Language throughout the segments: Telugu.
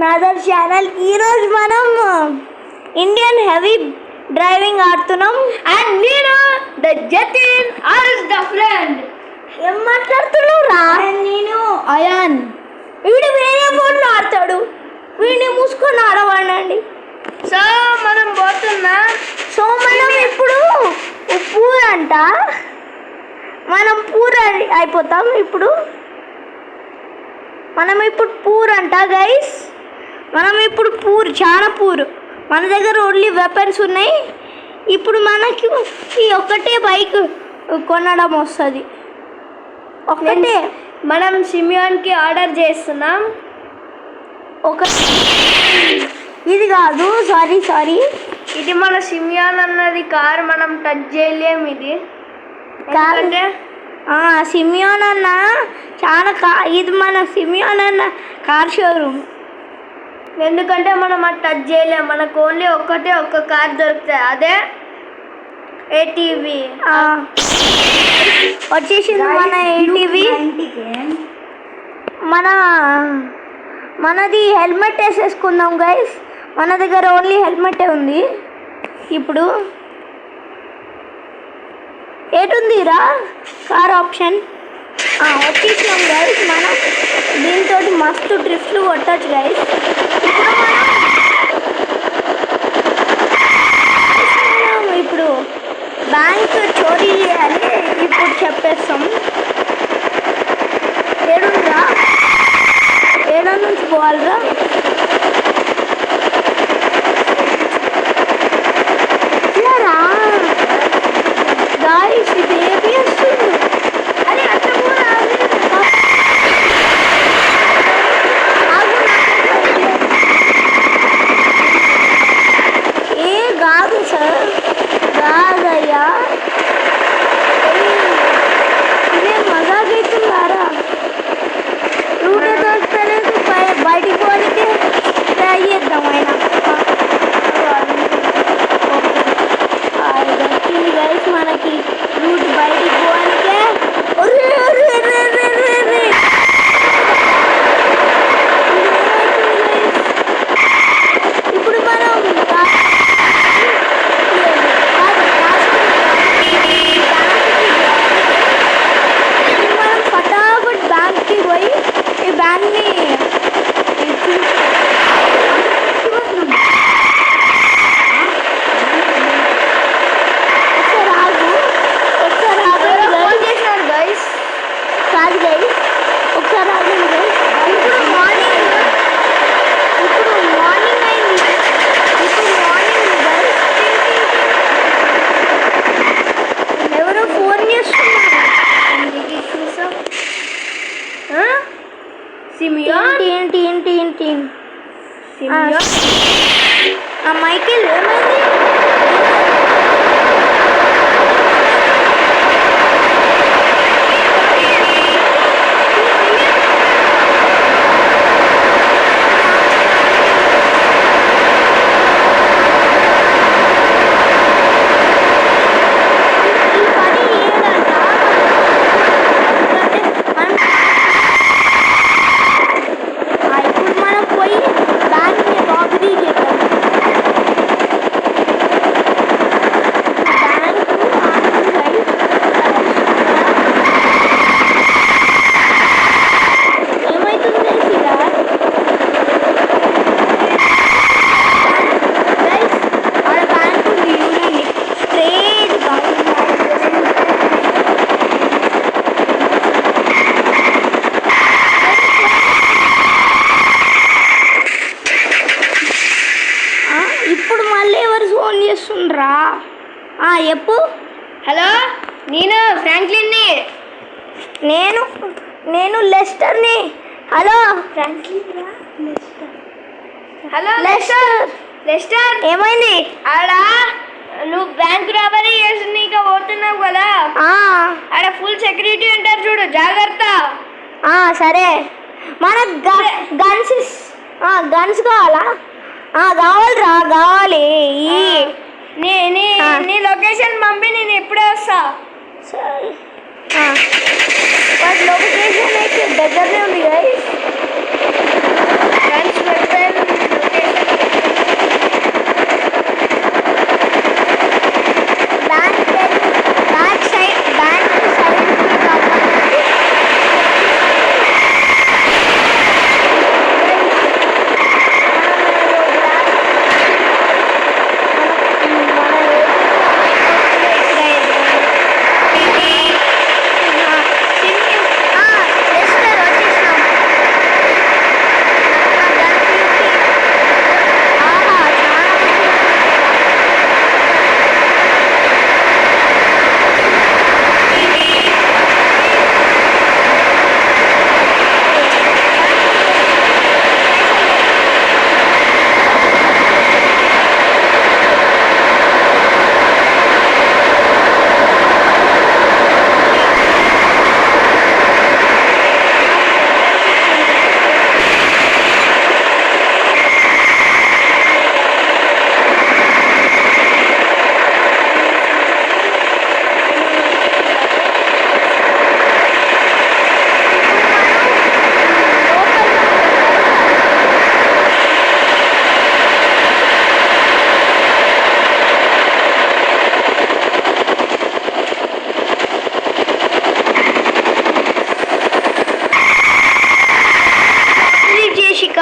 నాదర్ ఛానల్. ఈరోజు మనం ఇండియన్ హెవీ డ్రైవింగ్ ఆడుతున్నాం. అండ్ నేను the Jatin also the friend. ఏం మాట్లాడుతున్నావు రా? నేను అయాన్. వీడు వేరే ఫోన్లో ఆడతాడు, వీడిని మూసుకొని ఆడవాడండి. సో మనం పోతున్నాం. సో మనం ఇప్పుడు పూర్ అంట, మనం పూర్ అయిపోతాం. మనం ఇప్పుడు పూర్ అంట గైస్. మనం ఇప్పుడు చాలా పూర్. మన దగ్గర ఓన్లీ వెపన్స్ ఉన్నాయి. ఇప్పుడు మనకి ఈ ఒక్కటే బైక్ కొనడం వస్తుంది. ఒకటే మనం సిమియాన్కి ఆర్డర్ చేస్తున్నాం. ఇది కాదు, సారీ. ఇది మన సిమియాన్ అన్నది కార్, మనం టచ్ చేయలేము. ఇది ఎందుకంటే సిమియాన్ అన్న ఇది మన సిమియాన్ అన్న కార్ షోరూమ్. ఎందుకంటే మనం అది టచ్ చేయలేము. మనకు ఓన్లీ ఒక్క కార్ దొరుకుతుంది, అదే ఏటీవీ. వచ్చేసింది మన ఏటీవీ. మనది హెల్మెట్ వేసేసుకుందాం గైస్. మన దగ్గర ఓన్లీ హెల్మెటే ఉంది. ఇప్పుడు ఏటుందిరా కార్ ఆప్షన్ వచ్చేసినాం గైస్. మనం దీంతో మస్తు డ్రిఫ్ట్లు కొట్టచ్చు గైస్. ఇప్పుడు బ్యాంక్ చోరీ చేయాలి. ఇప్పుడు చెప్పేస్తాం. ఏడా నుంచి పోవాలిరా? గాయస్ ఇది ఏబిఎస్. అరే అట్లా కూడా కాదు సార్, కాదయ్యా. ఇదే మజాక్ అవుతుందారా? రూట్ దొరుకుతలేదు, బయటికి పోనీకి ట్రై చేద్దాం. అయినా దొరికింది గైస్ మనకి రూట్ బయటికి పోనీకే. ఇప్పుడు మనం ఫటాఫట్ బ్యాంక్కి పోయి ఈ బ్యాంక్ని ఒకసారి ఆగండి గైస్. ఇప్పుడు మార్నింగ్ అయింది. ఎవరో ఫోన్ చేస్తున్నారు. ఏంటి మైకేల్ ఏమైంది? చెప్పు. హలో, నేను ఫ్రాంక్లిన్ని. నేను లెస్టర్ని. Hello Franklin. హలో లెస్టర్ ఏమైంది? ఆడ నువ్వు బ్యాంక్ రాబరీ చేసి నీకు పోతున్నావు కదా, ఆడ ఫుల్ సెక్యూరిటీ ఉంటారు చూడు, జాగ్రత్త. సరే. మన గన్స్ కావాలా? కావాలిరా, కావాలి. నీ లొకేషన్ పంపి, నేను ఇప్పుడే వస్తా. వాటి లొకేషన్ అయితే దగ్గరనే ఉంది గైస్. గన్స్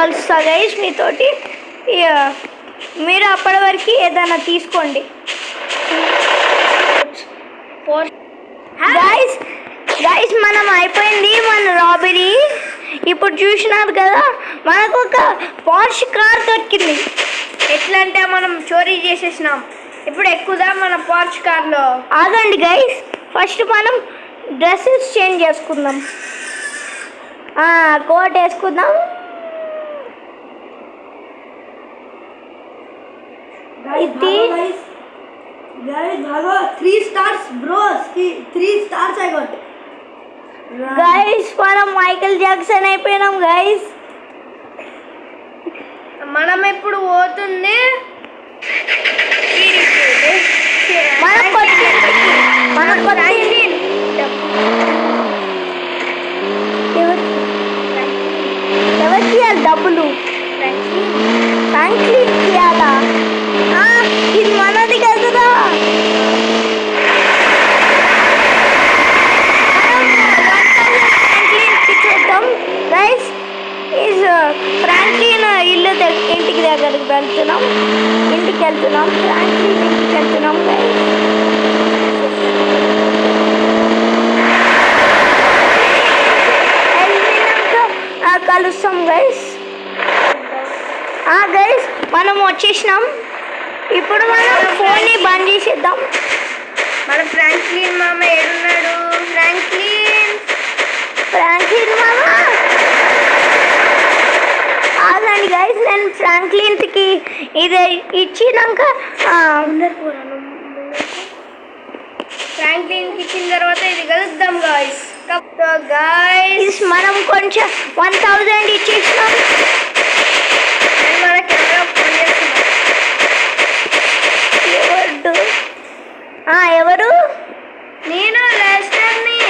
కలుస్తా గైస్ మీతోటి. ఇక మీరు అప్పటి వరకు ఏదైనా తీసుకోండి గైస్. గైస్ మనం అయిపోయింది మన రాబరీ. ఇప్పుడు చూసినారు కదా మనకు ఒక పార్ష్ కార్ దొరికింది. ఎట్లా అంటే మనం చోరీ చేసేసినాం. ఇప్పుడు ఎక్కుదాం మన పార్చ్ కార్లో. ఆగండి గైస్, ఫస్ట్ మనం డ్రెస్సెస్ చేంజ్ చేసుకుందాం. కోట్ వేసుకుందాం. ఇది 3 stars bro. 3 stars I got. Guys మనం మైకేల్ జాక్సన్ అయిపోయినాం గైస్. మనం ఇప్పుడు పోతుంది ఎవరికి డబ్బులు ఫ్రాంక్లిన్ ఇవ్వాలా? ఇది మనది కదా. ఫ్రాంక్లిన్కి చూద్దాం గైస్. ఫ్రాంక్లిన్ ఇంటికి దగ్గరికి వెళ్తున్నాం. ఫ్రాంక్లిన్ ఇంటికి వెళ్తున్నాం గైస్. కలుస్తాం గైస్. గైస్ మనం వచ్చేసినాం. ఇప్పుడు మనం ఫోన్ని బంద్ చేసేద్దాం. మన ఫ్రాంక్లిన్ మామ ఏడున్నాడు? ఫ్రాంక్లిన్ మామ ఆగండి గైస్. నేను ఫ్రాంక్లిన్కి ఇది ఇచ్చినాక ఫ్రాంక్లిన్కి ఇచ్చిన తర్వాత ఇది కలుద్దాం గాయస్. గాయస్ మనం కొంచెం 1000 ఇచ్చేసినాం. మనకి ఎవరో ఫోన్ చేస్తున్నారు. ఎవరు? నేను లెస్టర్ని.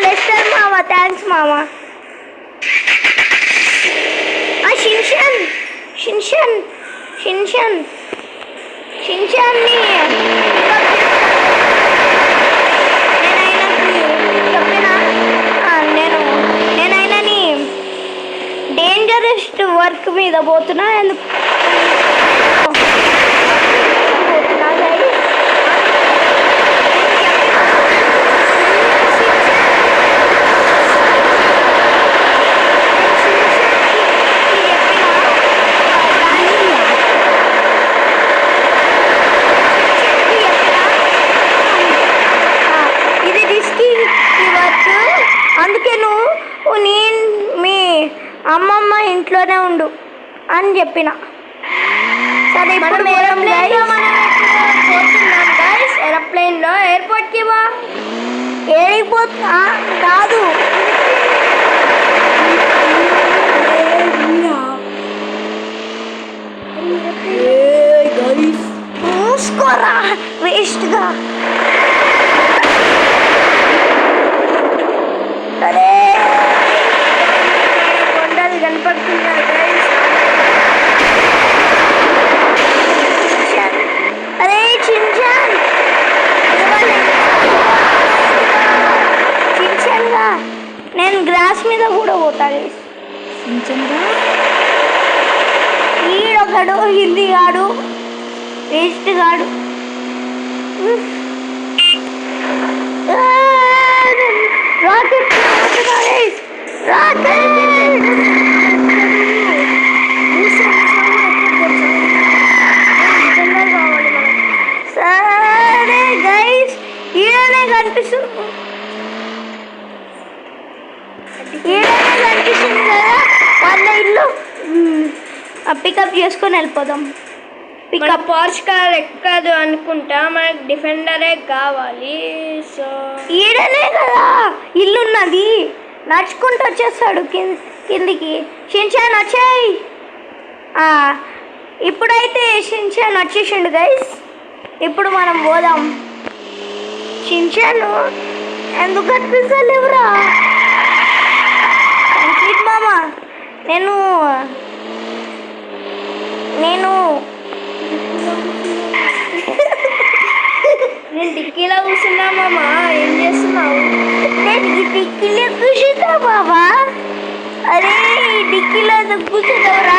లెస్టర్ మామ, థ్యాంక్స్ మామ. షిన్షాన్ని నేనైనాని డేంజరస్ వర్క్ మీద పోతున్నా. ఎందుకు పోతున్నా గైస్? అందుకే నేను మీ అమ్మమ్మ ఇంట్లోనే ఉండు అని చెప్పిన. సరే ఇప్పుడు ఏరోప్లేన్లో ఎయిర్పోర్ట్కి వా. ఏడిపోతా కాదు, మూసుకోరా వేస్ట్గా. అరే కొండలు కనపడుతున్నాయి గైస్. అరే షిన్చాన్ నేను గ్రాస్ మీద కూడా పోతా గైస్. ఈడొకడు హిందీ గాడు, వేస్ట్ గాడు. రాకెట్ సరే గైస్, ఈడనే కనిపిస్తుంది కదా వాళ్ళ ఇల్లు. పికప్ చేసుకొని వెళ్ళిపోదాం. పికప్ పార్చ్ కార్ ఎక్కదు అనుకుంటా, మనకు డిఫెండరే కావాలి. సో ఈడనే కదా ఇల్లున్నది, నడుచుకుంటూ వచ్చేస్తాడు కిందికి. షిన్చాన్ వచ్చాయి. ఇప్పుడైతే షిన్చాన్ వచ్చేసిండు గైస్. ఇప్పుడు మనం పోదాం. షిన్చాన్ ఎందుకు కనిపిస్తలేవురా? మామ నేను డిక్కీలో కూర్చున్నా మామ. ఏం చేస్తున్నావు? నేను ఈ డిక్కీలో కూర్చుంటా బాబా. అరే డిక్కీలో కూర్చుంటావురా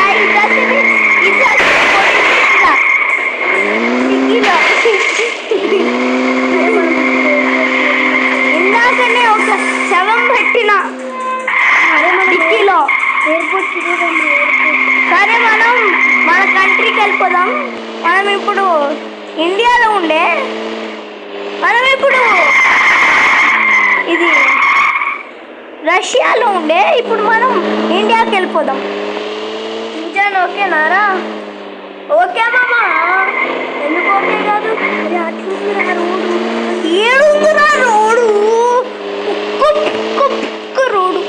ఇందాకనే ఒక శవం పెట్టిన డిక్కీలో. సరే మనం మన కంట్రీకి వెళ్ళిపోదాం. మనం ఇప్పుడు ఇండియాలో ఉండే మనం ఇప్పుడు ఇది రష్యాలో ఉండే ఇప్పుడు మనం ఇండియాకి వెళ్ళిపోదాం. పింఛన్ ఓకేనారా? ఓకే మామా. ఎందుకు ఓకే కాదు? అది అట్లుందిరా రోడ్డు. ఏడుందిరా రోడ్డు? కుక్క రోడ్డు.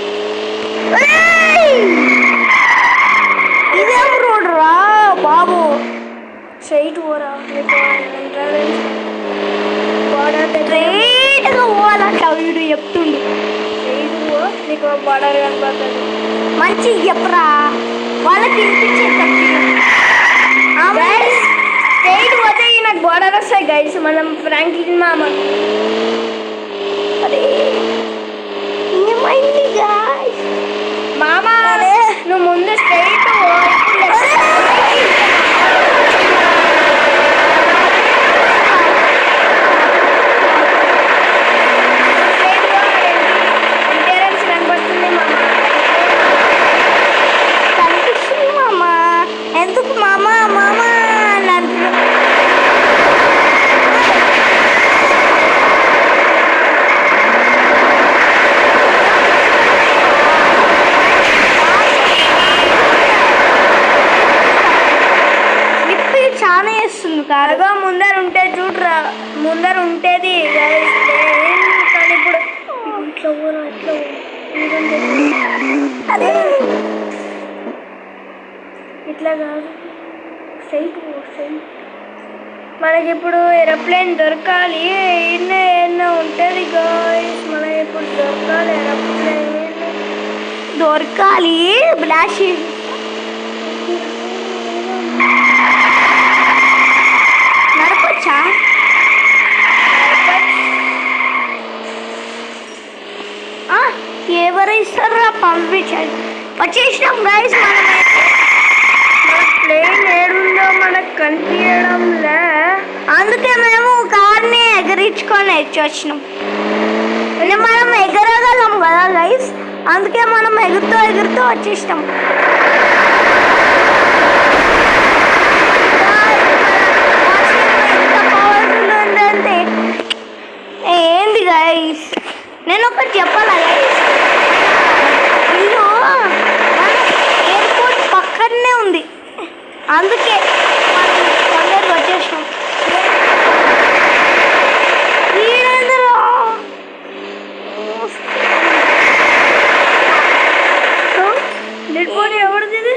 ఇదేం రోడ్డు రా బాబు? స్ట్రైట్ పోరా. స్ట్రైట్గా పోవాలంట వీడు చెప్తుండు. నీకు బార్డర్ కనపడుతుంది. మంచి చెప్పరా వాళ్ళకి స్ట్రైట్ పోతే నాకు బార్డర్ వస్తాయి గైస్. మనం ఫ్రాంక్లిన్ మామ. అరే ఏమైంది గాయ్స్? మామ నువ్వు ముందు స్ట్రైట్ కనపడుతుంది మామ. కనిపిస్తుంది మామ. ఎందుకు మామ మామ అని అంటున్నావు? చాలా వేస్తుంది కారుగా ముందర ఉంటే చూడరా. ముందర ఉంటేది కానీ ఇప్పుడు ఇట్లా ఊరు అట్లా అదే ఇట్లా కాదు. Straight straight. మనకి ఇప్పుడు ఏరోప్లేన్ దొరకాలి. ఎన్నో ఉంటుంది గాయ్స్. మనకి ఇప్పుడు దొరకాలి ఏరోప్లేన్. దొరకాలి బ్లాష్. నడపచ్చా? ఎవరు ఇస్తారా? పంపించండి. వచ్చేసినాం గైస్. మన ప్లేన్ ఏడుందో మనకు కనిపించడంలే. అందుకే మేము కార్ని ఎగరించుకొని వచ్చినాం. మనం ఎగరగలం కదా గైస్, అందుకే మనం ఎగురుతూ వచ్చేసినాం. ఎంత పవర్ఫుల్ ఉందంటే ఏంది గైస్, నేను ఒకటి చెప్పాలా గైస్? ఇల్లు ఎయిర్పోర్ట్ పక్కనే ఉంది, అందుకే మనం తొందరగా వచ్చేసాం. నిడిపోయి ఎవరిది ఇది?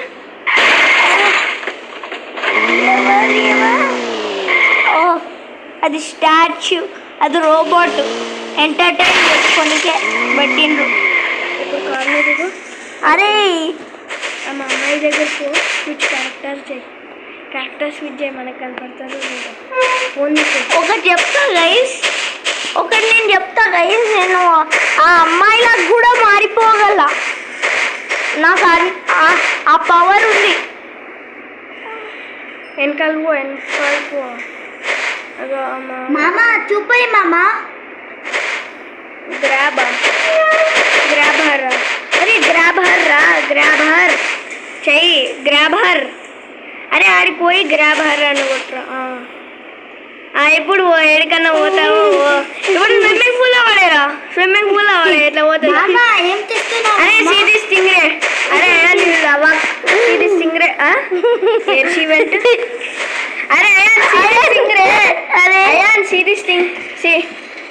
అది స్టాచ్యూ, అది రోబోట్. ఎంటర్టైన్ చేసుకోనికే పెట్టిండ్రు. ఇప్పుడు కాదు. అరే మా అమ్మాయి దగ్గర స్విచ్ క్యారెక్టర్స్ చేయి. క్యారెక్టర్ స్విచ్ చేయి, మనకు కనపడతారు. ఒకటి చెప్తా గైస్, ఒకటి నేను చెప్తా గైస్. నేను ఆ అమ్మాయిలకు కూడా మారిపోగల. నాకు ఆ పవర్ ఉంది. వెనకాల మామా చూపే మామా. గ్రాబర్ అరే గ్రాబర్ రా, గ్రాబర్ చెయ్యి, గ్రాబర్. అరే ఆడికి పోయి గ్రాబర్ అని కొట్టరా. ఇప్పుడు ఎక్కడికన్నా పోతావు. ఇప్పుడు స్విమ్మింగ్ పూల్ లో పడేరా, స్విమ్మింగ్ పూల్ లో పడే ఎట్లా పోతుంది. అరే సీది స్టింగ్రే. అరే సీది స్టింగ్రే. అరే స్టింగ్రే. అరే సీది స్టింగ్ సి.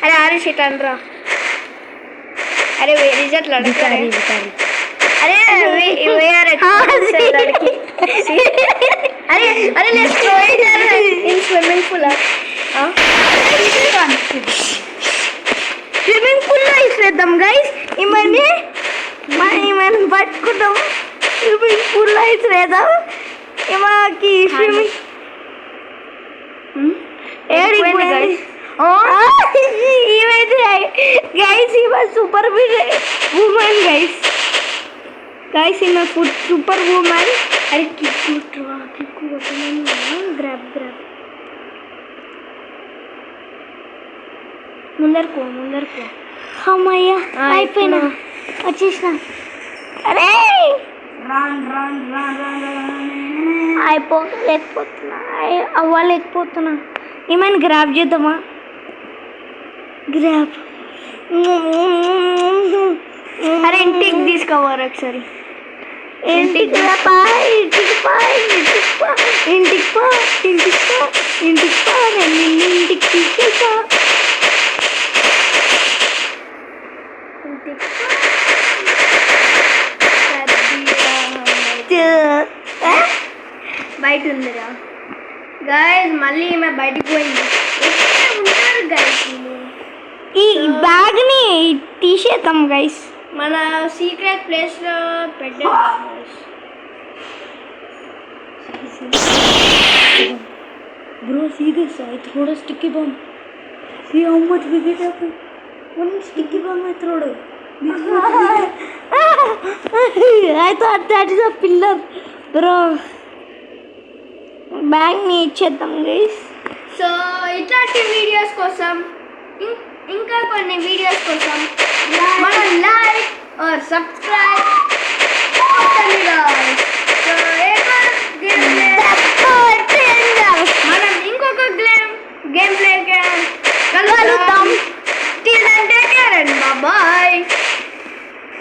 అరే ఆరి షీట్ అనరా. అరే రిజల్ట్ అడగాలి. అరే అరే అరే let's go in swimming pool. Swimming pool లో ఇసేద్దాం గైస్. ఇవన్నీ మనం పట్టుకుంటాం. స్విమ్మింగ్ పూల్ లో ఇసేద్దాం. మాకి స్విమ్మింగ్ ఇవైతే గైస్, ఇవ సూపర్ ఉమెన్ గైస్. గైస్ ఈమె ఫుడ్ సూపర్ వుమన్. అరే కిక్కు గ్రాబ్ ముందరుకో అమ్మయ్య ఆ, అయిపోయినా వచ్చేసిన. అరే అవ్వలేకపోతున్నా. ఏమైనా గ్రాబ్ చేద్దామా? గ్రాబ్. అరే ఇంటికి తీసుకోవాలి ఒకసారి. ఇంటికి పా ఇంటికి పా ఇంటికి పా ఇంటికి పా ఇంటికి పా ఇంటికి పా నేను ఇంటికి తీసుకెళ్తా. బయట ఉందిరా గైస్. మళ్ళీ ఈమె బయటికి పోయింది. ఎక్కడ ఉంటారు గైస్? ఈ బ్యాగ్ని తీసేద్దాం గైస్. మన సీక్రెట్ ప్లేస్లో పెట్టాం. Bro, see this? I threw a sticky bomb. See how much we get up. One sticky bomb I threw. I thought that is a pillar. Bro, bag ni ఇచ్చేద్దాం గైస్. సో ఇట్లాంటి వీడియోస్ కోసం ఇంకా కొన్ని వీడియోస్ కోసం మనం లైక్ और सब्सक्राइब करें गाइस. సో మనం ఇంకొక గేమ్ ప్లే కలుద్దాం.